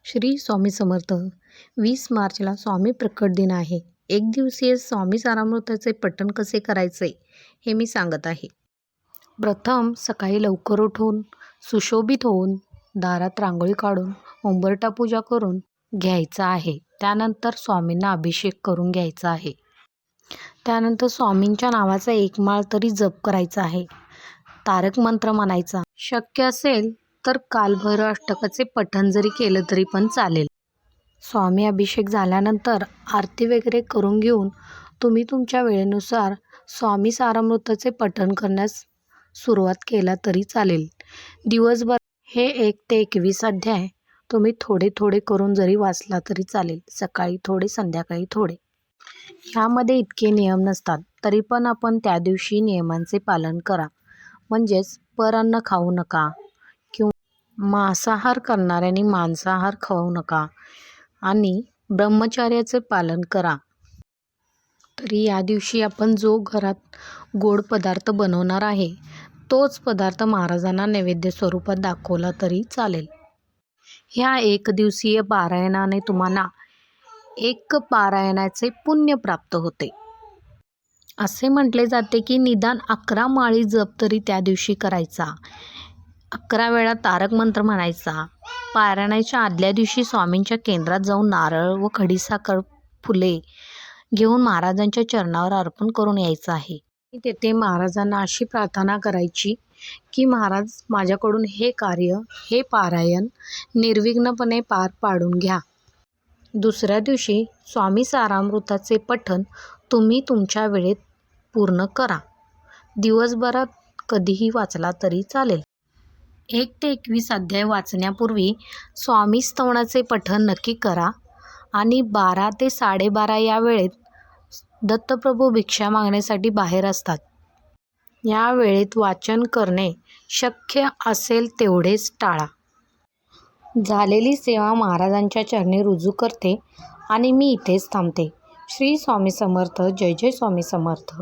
श्री स्वामी समर्थ. 20 मार्चला स्वामी प्रकट दिन आहे. एक दिवसीय स्वामी सारामृताचे पठण कसे करायचे हे मी सांगत आहे. प्रथम सकाळी लवकर उठून सुशोभित होऊन दारात रांगोळी काढून उंबरठा पूजा करून घ्यायचा आहे. त्यानंतर स्वामींना अभिषेक करून घ्यायचा आहे. त्यानंतर स्वामींच्या नावाचा एक माळ तरी जप करायचा आहे. तारक मंत्र म्हणायचा. शक्य असेल तर कालभैरव अष्टकाचे पठण जरी केलं तरी पण चालेल. स्वामी अभिषेक झाल्यानंतर आरती वगैरे करून घेऊन तुम्ही तुमच्या वेळेनुसार स्वामी सारामृताचे पठण करण्यास सुरुवात केला तरी चालेल. दिवसभर हे 1 ते 21 अध्याय तुम्ही थोडे थोडे करून जरी वाचला तरी चालेल. सकाळी थोडे, संध्याकाळी थोडे. ह्यामध्ये इतके नियम नसतात, तरी पण आपण त्या दिवशी नियमांचे पालन करा. म्हणजेच परान्न खाऊ नका किंवा मांसाहार करणाऱ्यांनी मांसाहार खाऊ नका आणि ब्रह्मचर्याचे पालन करा. तरी या दिवशी आपण जो घरात गोड पदार्थ बनवणार आहे तोच पदार्थ महाराजांना नैवेद्य स्वरूपात दाखवला तरी चालेल. ह्या 1 दिवसीय पारायणाने तुम्हाला 1 पारायणाचे पुण्य प्राप्त होते. असे म्हटले जाते की निदान 11 माळी जप तरी त्या दिवशी करायचा. 11 वेळा तारक मंत्र म्हणायचा. पारायणाच्या आदल्या दिवशी स्वामींच्या केंद्रात जाऊन नारळ व खडीसाखर फुले घेऊन महाराजांच्या चरणावर अर्पण करून यायचं आहे. तेथे महाराजांना अशी प्रार्थना करायची की महाराज, माझ्याकडून हे कार्य, हे पारायण निर्विघ्नपणे पार पाडून घ्या. दुसऱ्या दिवशी स्वामी सारामृताचे पठण तुम्ही तुमच्या वेळेत पूर्ण करा. दिवसभरात कधीही वाचला तरी चालेल. 1 ते 21 अध्याय वाचण्यापूर्वी स्वामी स्तवनाचे पठण नक्की करा आणि 12 ते 12:30 या वेळेत दत्तप्रभू भिक्षा मागण्यासाठी बाहेर असतात. या वेळेत वाचन करणे शक्य असेल तेवढेच टाळा. झालेली सेवा महाराजांच्या चरणी रुजू करते आणि मी इथेच थांबते. श्री स्वामी समर्थ. जय जय स्वामी समर्थ.